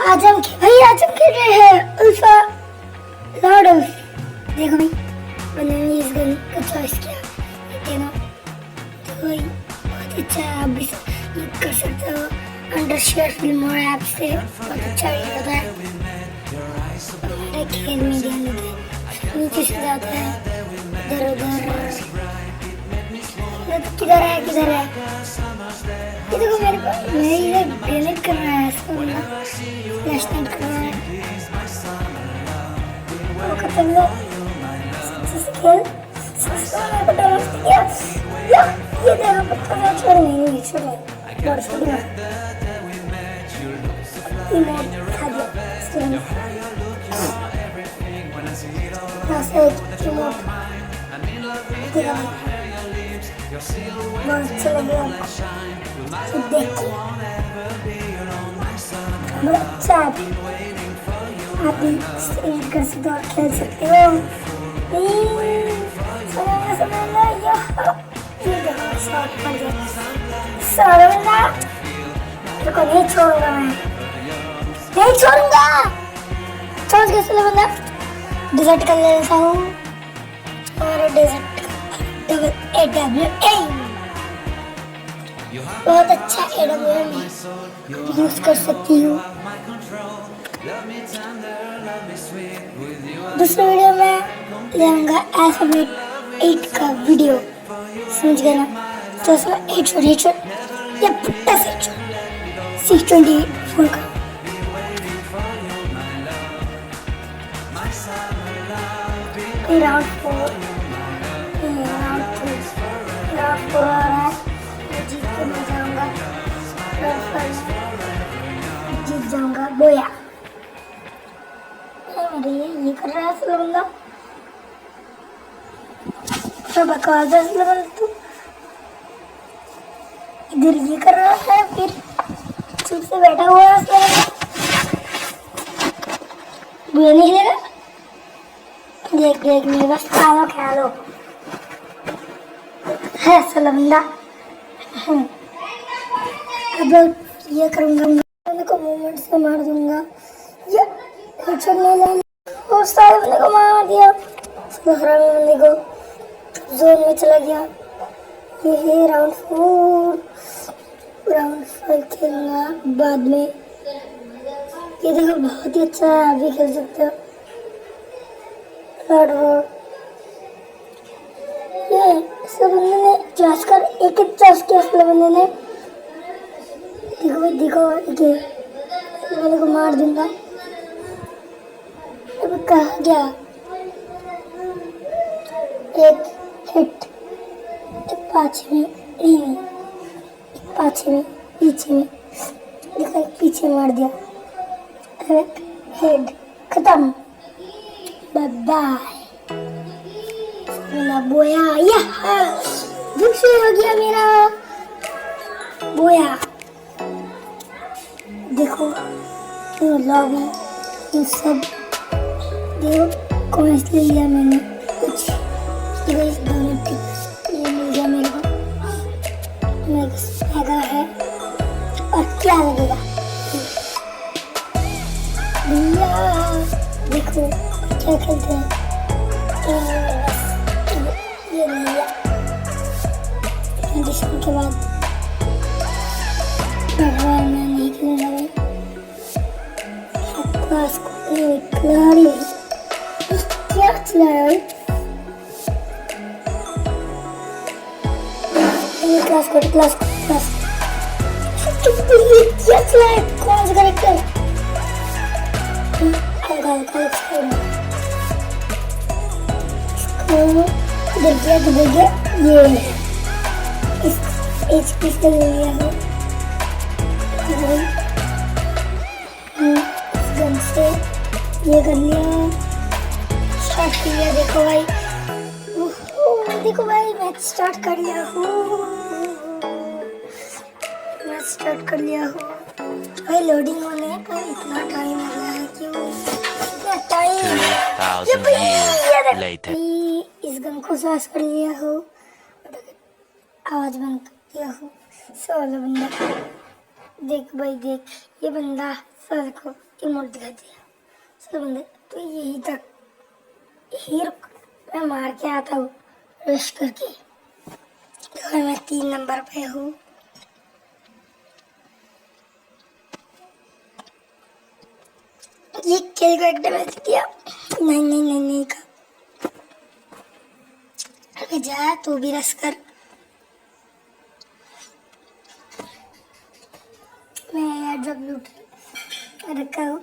आज हम खेल रहे हैं अल्फा लॉर्ड ऑफ। देखो भाई मैंने इस गन का चॉइस किया, देखो देखो भाई बहुत अच्छा है। आप भी ये कर सकते हो। अंडर शेयर फिल्म और ऐप से बहुत अच्छा ये होता है। हमारे खेल में ध्यान देते हैं, नीचे से जाता है इधर उधर। किधर है किधर है? ये देखो मेरे पास, मैं इधर ग्रेनेड कर रहा है इसको, फ्लैश लाइट कर रहा है। वो खत्म लो खेल मेरे को डैमेज किया। ये देखो पत्थर में छोड़ नहीं छोड़ बहुत छोड़ दिया। इमोट खा दिया स्टोन से इमोट देखा बहुत अच्छा लगा देख के। बड़ा अच्छा आप भी स्ट्रीम कर सकते हो और खेल सकते हो। समझना ये देखो शॉट पड़ गया। समझना रुको, नहीं छोड़ूंगा मैं, नहीं छोड़ूंगा। समझ गया चलो बंदा डिजर्ट कर लेता हूँ और डिजर्ट AWM बहुत अच्छा AWM यूज कर सकती हूँ। दूसरे वीडियो में ले आऊंगा अल्फाबेट 8 का वीडियो, समझ गए ना? तो उसमें 8 या पुट्टा से 624 का। राउंड 4 आ रहा है, जीत के मैं जाऊंगा, जीत जाऊंगा बोया। मेरे ये कर रहा है स्लो बंदा, तो बकवास है स्लो बंदा। तू इधर ये कर रहा है, फिर चुप से बैठा हुआ है स्लो बंदा, बोया नहीं खेलेगा। देख देख मेरे पास खालो ख्यालो है स्लो बंदा। अब ये करूंगा, बंदे को मूवमेंट से मार दूंगा। ये हेडशॉट नहीं लगा, उस सारे बंदे को मार दिया। दूसरा बंदे को जोन में चला गया। ये है राउंड 4। राउंड 5 खेलूंगा बाद में। ये देखो बहुत ही अच्छा है, आप भी खेल सकते हो। ये सब बंदे ने चॉइस कर एक चॉइस किया। सब बंदे ने देखो देखो ये बंदे को मार दूंगा। अब कहा गया एक हिट, एक पाछे में नहीं, एक पाछे में पीछे में देखो, एक पीछे मार दिया। एक हेड खत्म, बाय बाय। मेरा बोया हो गया मेरा बोया। देखो ये लॉबी ये सब देखो कॉइंस ले लिया मैंने कुछ। ये दोनों टिक ये मिल गया मेरे को, मेगा है। और क्या लगेगा भैया, देखो क्या खेलते हैं। ये लिया एडिशन के बाद मैं नहीं खेलने लगा। क्लास क्या चलाया है क्लास क्या चलाया? कौन सा करेक्टर? किधर गया ये इस HP से ले लिया है। इस गन से ये कर लिया, स्टार्ट कर लिया। देखो भाई मैच स्टार्ट कर लिया हूँ। भाई लोडिंग होने का इतना टाइम हो गया है, क्यों इतना टाइम? इस गन को सास कर लिया हो, आवाज बंद कर दिया हो। 16 बंदा देख भाई देख, ये बंदा सर देखो इमोट दिखा दिया। सर बंदे तो यही तक ही रुक, मैं मार के आता हूँ रश करके। देखो मैं 3 नंबर पे हूँ। ये खेल को एक डैमेज दिया। नहीं नहीं नहीं नहीं का अरे जा तू भी रश कर। मैं यार जब लूट रखा हूँ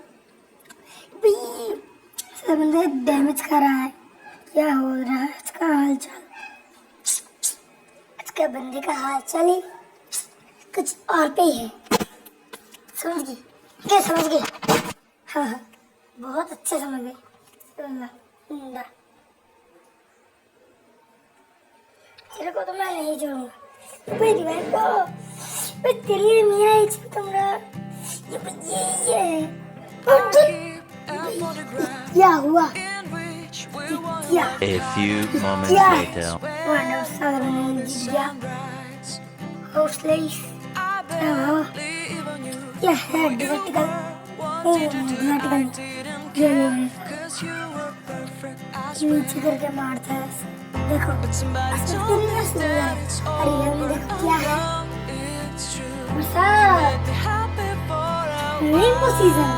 सब बंदे डैमेज कर रहा है। क्या हो रहा है इसका हाल चाल? इसका बंदे का हाल चाल ही कुछ और पे ही है। समझ गई क्या? समझ गई? हाँ हाँ बहुत अच्छे समझ गए। तेरे को तो मैं नहीं छोड़ूंगा। भाई दीवार को भाई तेरे लिए मेरा एचपी तुमरा ये क्या हुआ? क्या A few moments later. Wanda साधारण जीत गया। हौसले क्या है डिवर्टिकल नीचे करके मारता है। देखो अरे हम देखो क्या है रेनबो सीजन।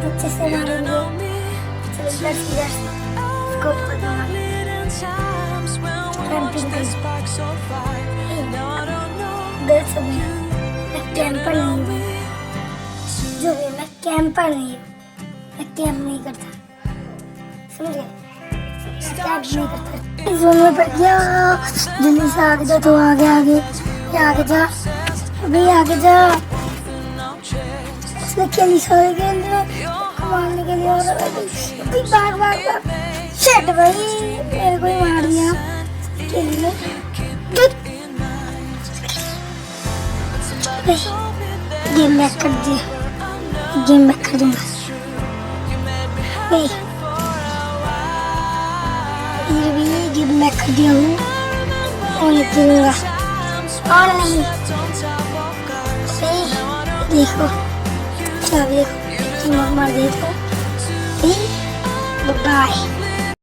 अच्छे से मारेंगे। स्कोप कर दूंगा। मैं कैंपर नहीं हूँ। जो भी मैं कैंपर नहीं हूँ। मैं कैंप नहीं करता। समझ गए? कैंप नहीं करता। जोन में पड़ गया। जल्दी से आगे जा तो आगे आगे आगे जा। अभी आगे जा। उसने खेली सारे गेम में मारने के लिए और अभी भाग भाग भाग। शिट भाई मेरे को ही मार दिया के लिए। गेम बैक कर दिया। गेम बैक कर दूंगा। फिर भी गेम बैक कर दिया हूँ और नहीं दूंगा और नहीं। देखो अच्छा देखो मार देता। बाय।